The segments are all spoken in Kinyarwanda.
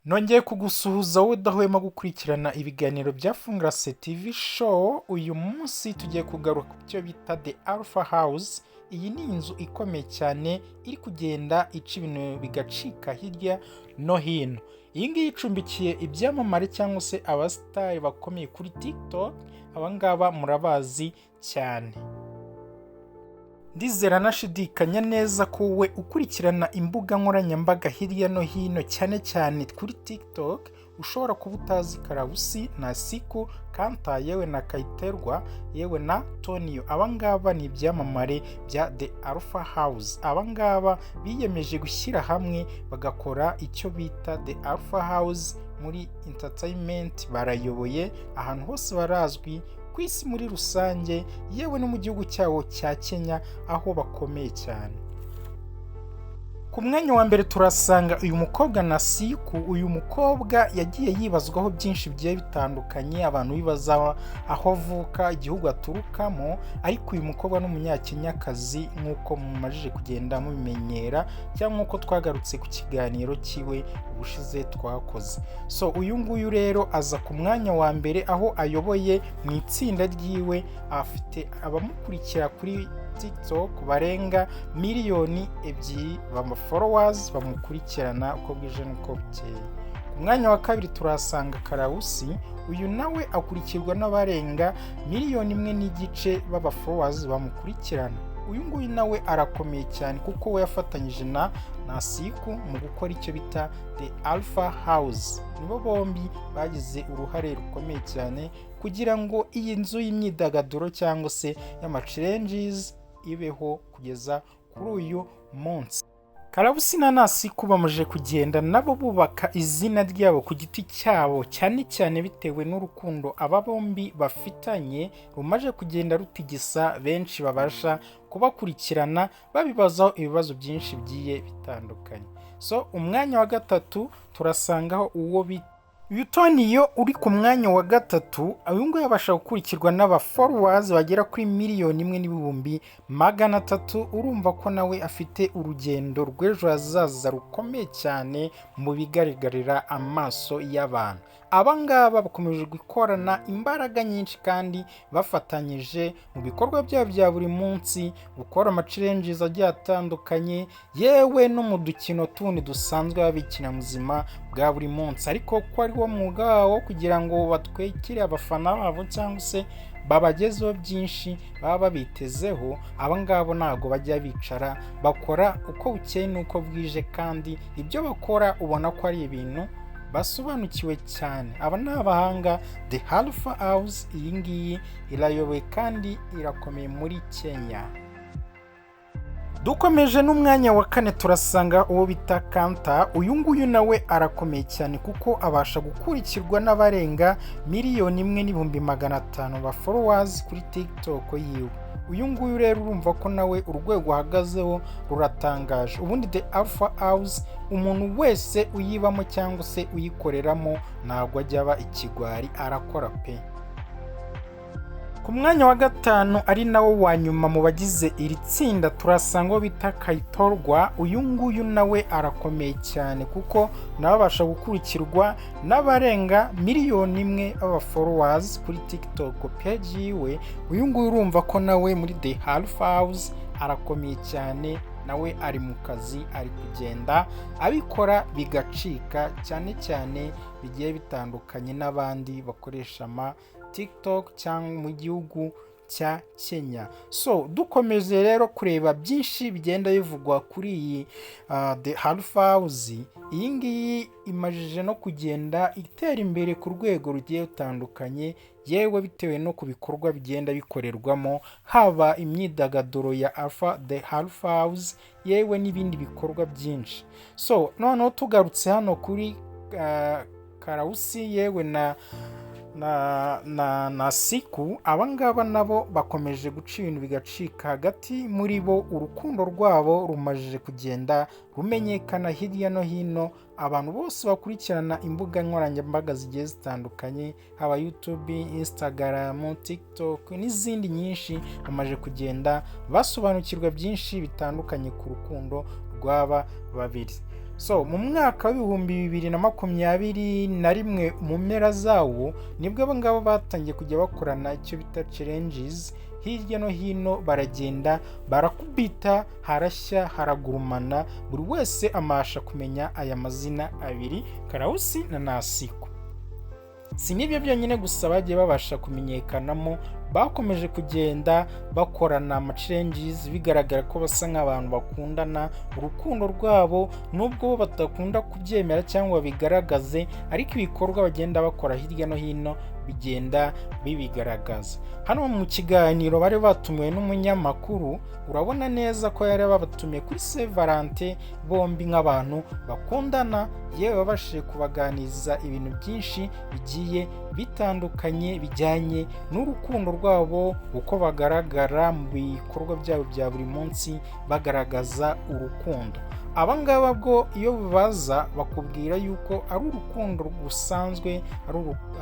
Nongeye kugusuhuza wowe udahwema gukurikirana ibiganiro bya Fungrase TV show. Uyu munsi tugiye kugaruka ku cyo bita The Alpha House. Iyi ni inzu ikomeye cyane iri kugenda ica ibintu bigacika hirya no hino. Iyi ngiyi icumbikiye ibyamamare cyangwa se abasitari bakomeye kuri TikTok. Abangaba murabazi cyane. Ndizera nashidikanya neza ko wowe ukurikirana imbuga nkoranyambaga hirya no hino cyane cyane kuri TikTok ushobora kuba utazi Karabusi na Siku Kanta yewe na Kayiterwa yewe na Tonio. Abangaba ni ibyamamare bya The Alpha House. Abangaba biyemeje gushyira hamwe bagakora icyo bita The Alpha House muri entertainment. Barayoboye ahantu hose, barazwi ku isi muri rusange, yewe no mu gihugu cyawo cya Kenya aho bakomeye cyane. Ku mwanya wa mbere turasanga uyu mukobwa na Siku. Uyu mukobwa yagiye yibazwaho byinshi bigiye bitandukanye, abantu bibaza aho avuka, igihugu aturukamo, ariko uyu mukobwa n'umunyakenyakazi nk'uko mumajije kugenda mubimenyera cyangwa nk'uko twagarutse ku kiganiro kiwe ubushize twakoze. So uyu nguyu rero aza ku mwanya wa mbere aho ayoboye mu itsinda ryiwe, afite abamukurikira kuri TikTok barenga miliyoni 2 followers bamukurikirana uko bwije n'uko bukeye. Ku mwanya wa kabiri turasanga Karabusi. Uyu nawe akurikirwa n'abarenga miliyoni 1.5 followers bamukurikirana. Uyu nguyu nawe arakomeye cyane kuko we yafatanyije na Siku mu gukora icyo bita The Alpha House. Nibo bombi bagize uruhare rukomeye cyane kugira ngo iyi nzu y'imyidagaduro cyangwa se y'ama-challenges ibeho kugeza kuri uyu munsi. Karabusi na Siku bamaze kugenda nabo bubaka izina ryabo ku giti cyabo, cyane cyane bitewe n'urukundo aba bombi bafitanye rumaje kugenda rutigisa benshi babasha kubakurikirana babibazaho ibibazo byinshi bigiye bitandukanye. So umwanya wa gatatu turasangaho uwo bita Tonio uri ku mwanya wa gatatu. Uyu nguyu yabasha gukurikirwa n'aba followers bagera kuri miliyoni 1.300,000. Urumva ko nawe afite urugendo rw'ejo hazaza rukomeye cyane mu bigaragarira amaso y'abantu. Abangaba bakomeje gukorana imbaraga nyinshi kandi bafatanyije mu bikorwa byabo bya buri munsi, gukora ama-challenges agiye atandukanye, yewe no mu dukino tundi dusanzwe babikina muzima bwa buri munsi. Ariko ko ari wo mwuga wabo kugira ngo batwekire abafana babo cyangwa se babagezeho byinshi baba babitezeho, abangabo ntago bajya bicara, bakora uko bukeye n'uko bwije, kandi ibyo bakora ubona ko ari ibintu basobanukiwe cyane. Aba ni abahanga. The Alpha House iyi ngiyi irayoboye kandi irakomeye muri Kenya. Dukomeje n'umwanya wa kane turasanga uwo bita Kanta. Uyu nguyu nawe arakomeye cyane kuko abasha gukurikirwa n'abarenga miliyoni 1.5 followers kuri TikTok yiwe. Uyu nguyu rero urumva ko nawe urwego ahagazeho ruratangaje. Ubundi The Alpha House umuntu wese uyibamo cyangwa se uyikoreramo ntabwo ajya aba ikigwari, arakora pe. Ku mwanya wa gatanu ari nawo wa nyuma mu bagize iri tsinda turasanga uwo bita Kayiterwa. Uyu nguyu nawe arakomeye cyane kuko nawe abasha gukurikirwa n'abarenga miliyoni 1 followers kuri TikTok page yiwe. Uyu nguyu urumva ko nawe muri The Alpha House arakomeye cyane, nawe ari mu kazi, ari kugenda abikora bigacika, cyane cyane bigiye bitandukanye n'abandi bakoresha ama TikTok cyangwa mu gihugu cya Kenya. So dukomeze rero kureba byinshi bigenda bivugwa kuri iyi The Alpha House. Iyi ngiyi imajije no kugenda itera imbere ku rwego rugiye rutandukanye, yewe bitewe no ku bikorwa bigenda bikorerwamo, haba imyidagaduro ya The Alpha House yewe n'ibindi bikorwa byinshi. So noneho tugarutse hano kuri Karabusi yewe na Siku, abangaba nabo bakomeje guca ibintu bigacika hagati muri bo. Urukundo rwabo rumajije kugenda rumenyekana hirya no hino. Abantu bose bakurikirana imbuga nkoranyambaga zigiye zitandukanye, haba YouTube, Instagram, TikTok n'izindi nyinshi, bamaze kugenda basobanukirwa byinshi bitandukanye ku rukundo rw'aba babiri. So mu mwaka w'ibihumbi 2021 mu mpera zawo nibwo abo ngabo batangiye kujya bakorana icyo bita challenges hirya no hino, baragenda barakubita, harashya haragurumana, buri wese amasha kumenya aya mazina abiri, Karausi na Nasiko. Si n'ibyo byonyine gusa bagiye babasha kumenyekanamo, bakomeje kugenda bakorana ama-challenges bigaragara ko basa nk'abantu bakundana. Urukundo rwabo nubwo batakunda kubyemera cyangwa bigaragaze, ariko ibikorwa bagenda bakora hirya no hino bigenda bibigaragaza. Hano mu kiganiro bari batumiwe n'umunyamakuru, urabona neza ko yari babatumiye kuri Saint Valentin, bombi nk'abantu bakundana, yewe babashije kubaganiza ibintu byinshi bigiye bitandukanye bijyanye n'urukundo rwabo, uko bagaragara mu bikorwa byabo bya buri munsi bagaragaza urukundo. Abangaba bwo iyo baza bakubwira yuko ari urukundo rusanzwe,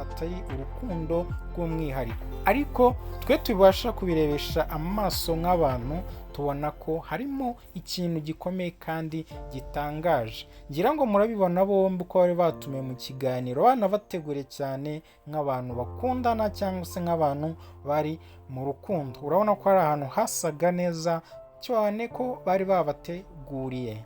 atari urukundo rw'umwihariko, ariko twe tubasha kubirebesha amaso nk'abantu, tubona ko harimo ikintu gikomeye kandi gitangaje. Ngira ngo murabibona bombi ko bari batumiye mu kiganiro, banabategure cyane nk'abantu bakundana cyangwa se nk'abantu bari mu rukundo. Urabona ko ari ahantu hasaga neza cyane ko bari babateguriye.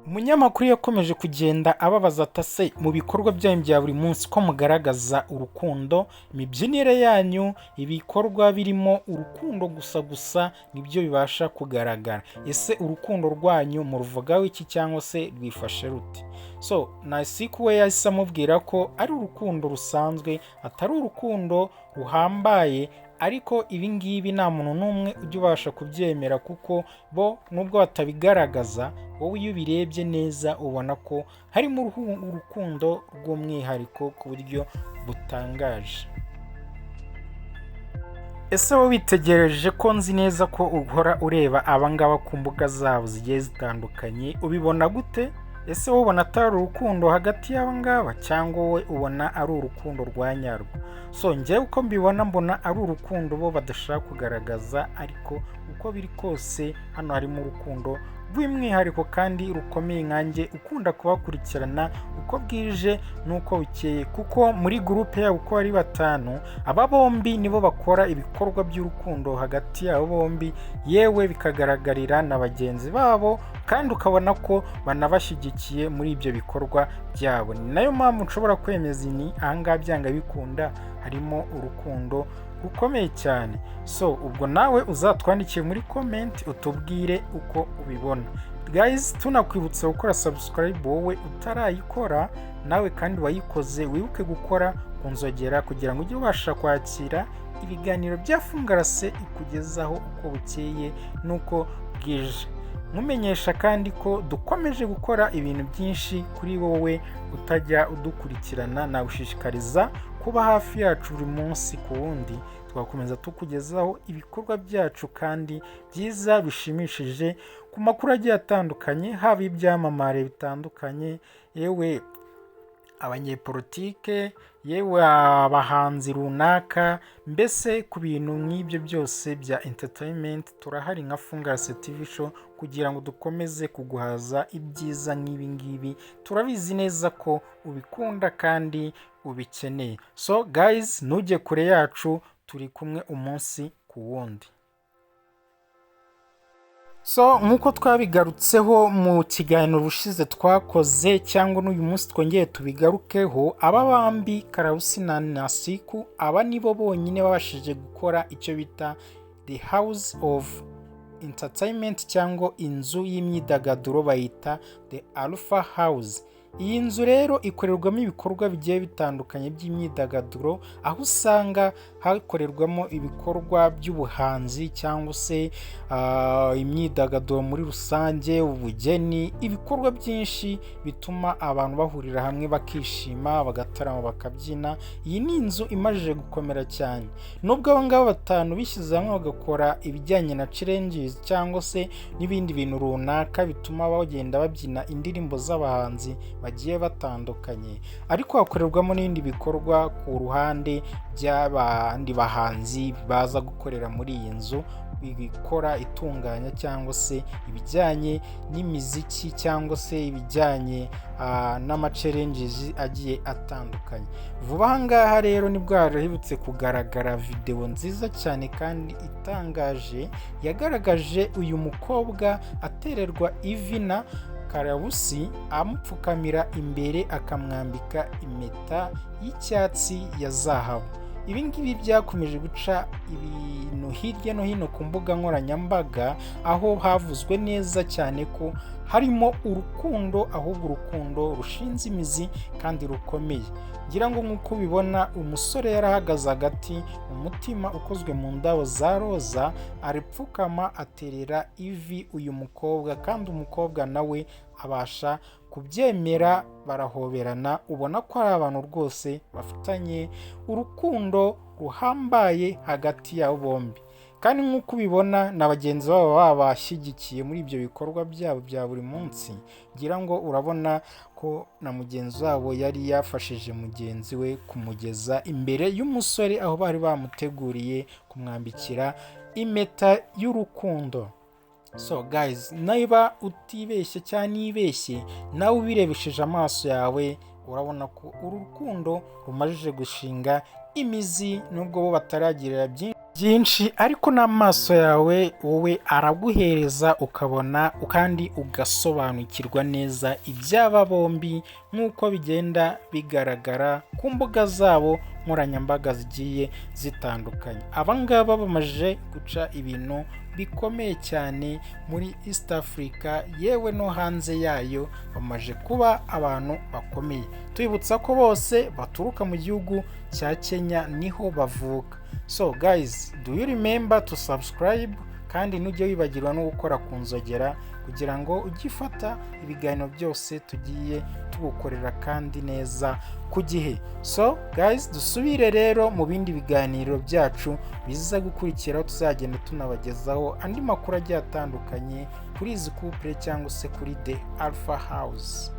Umunyamakuru yakomeje kugenda ababaza atase mu bikorwa byanyu bya buri munsi ko mugaragaza urukundo, imibyinire yanyu, ibikorwa birimo urukundo gusa nibyo bibasha kugaragara. Ese urukundo rwanyu muruvugaho iki cyangwa se rwifashe rute? So Nasiko we yahise amubwira ko ari urukundo rusanzwe, atari urukundo ruhambaye, ariko ibi ngibi nta muntu n'umwe ujya ubasha kubyemera, kuko bo nubwo batabigaragaza, wowe iyo ubirebye neza ubona ko harimo urukundo rw'umwihariko ku buryo butangaje. Ese wowe witegereje ko nzi neza ko uhora ureba abangaba ku mbuga zabo zigiye zitandukanye, ubibona gute? Ese wowe ubona atari urukundo hagati y'abangaba cyangwa wowe ubona ari urukundo rwa nyarwo? So njyewe uko mbona ari urukundo bo badashaka kugaragaza, ariko uko biri kose hano harimo urukundo rw'umwihariko kandi rukomeye, nkanjye ukunda kubakurikirana uko bwije n'uko bukeye, kuko muri groupe yabo uko ari 5, aba bombi nibo bakora ibikorwa by'urukundo hagati yabo bombi, yewe bikagaragarira na bagenzi babo, kandi ukabona ko banabashyigikiye muri ibyo bikorwa byabo. Ni nayo mpamvu nshobora kwemeza ni ahangaha byanga bikunda harimo urukundo rukomeye cyane. So ubwo nawe uzatwandikiye muri comment utubwire uko ubibona. Guys, tunakwibutsa gukora subscribe wowe utarayikora, nawe kandi wayikoze wibuke gukora kunzogera kugira ngo ujye ubasha kwakira ibiganiro bya Fungarase ikugezaho uko bukeye nuko bwije. Mumenyesha kandi ko dukomeje gukora ibintu byinshi kuri wowe utajya udukurikirana, na ushishikariza kuba hafi yacu buri munsi ku wundi, twakomeza tukugezaho ibikorwa byacu kandi byiza bishimishije ku makuru agiye atandukanye, haba ibyamamare bitandukanye, yewe abanyepolitike, yewe abahanzi runaka, mbese ku bintu nk'ibyo byose bya entertainment turahari nka Fungarase TV show, kugira ngo dukomeze kuguhaza ibyiza nk'ibi ngibi. Turabizi neza ko ubikunda kandi ubikeneye. So guys, ntujye kure yacu, turi kumwe umunsi ku wundi. So nk'uko twabigarutseho mu kiganiro rushize twakoze, cyangwa n'uyu munsi twongeye tubigarukeho, aba bambi Karausi na Nasiko, aba nibo bonyine babashije gukora icyo bita The House of Entertainment cyangwa inzu y'imyidagaduro, bayita The Alpha House. Iyi nzu rero ikorerwamo ibikorwa bigiye bitandukanye by'imyidagaduro, aho usanga hakorerwamo ibikorwa by'ubuhanzi cyangwa se imyidagaduro muri rusange, ubugeni, ibikorwa byinshi bituma abantu bahurira hamwe bakishima, bagatarama, bakabyina. Iyi ni inzu imajije gukomera cyane, nubwo aba ngaba 5 bishyize hamwe bagakora ibijyanye na challenges cyangwa se n'ibindi bintu runaka bituma bagenda babyina indirimbo z'abahanzi bagiye batandukanye, ariko hakorerwamo n'ibindi bikorwa ku ruhande by'abandi bahanzi baza gukorera muri iyi nzu, bikora itunganya cyangwa se ibijyanye n'imiziki cyangwa se ibijyanye n'amacalenges agiye atandukanye. Vuba aha ngaha rero nibwo haributse kugaragara video nziza cyane kandi itangaje yagaragaje uyu mukobwa atererwa ivi na Karabusi amupfukamira imbere akamwambika impeta y'icyatsi ya zahabu. Ibi ngibi byakomeje guca ibintu hirya no hino ku mbuga nkoranyambaga, aho havuzwe neza cyane ko harimo urukundo, ahubwo urukundo rushinze imizi kandi rukomeye. Ngira ngo nk'uko ubibona umusore yarahagaze hagati, umutima ukozwe mu ndabo za roza, aripfukama aterera ivi uyu mukobwa, kandi umukobwa nawe abasha kubyemera, barahoberana. Ubona ko ari abantu rwose bafitanye urukundo ruhambaye hagati yabo bombi, kandi nk'uko ubibona na bagenzi babo babashyigikiye muri ibyo bikorwa byabo bya buri munsi. Ngira ngo urabona ko na mugenzi wabo yari yafashije mugenzi we kumugeza imbere y'umusore, aho bari bamuteguriye kumwambikira impeta y'urukundo. So guys, niba utibeshye cyangwa nibeshye, nawe ubirebesheje amaso yawe urabona ko urukundo rumajije gushinga imizi, nubwo bo bataragirira byinshi, ariko n'amaso yawe wowe araguhereza ukabona kandi ugasobanukirwa neza iby'aba bombi, nk'uko bigenda bigaragara ku mbuga zabo nkoranyambaga zigiye zitandukanye. Aba ngaba bamaze guca ibintu bikomeye cyane muri East Africa, yewe no hanze yayo bamaze kuba abantu bakomeye. Twibutsa ko bose baturuka mu gihugu cya Kenya, niho bavuka. So guys, do you remember to subscribe, kandi ntujye wibagirwa no gukora ku nzogera kugira ngo ugifata ibiganiro byose tugiye tugukorera kandi neza ku gihe. So guys, dusubire rero mu bindi biganiro byacu biza gukurikiraho, tuzagenda tunabagezaho andi makuru agiye atandukanye kuri izi couple cyangwa se kuri The Alpha House.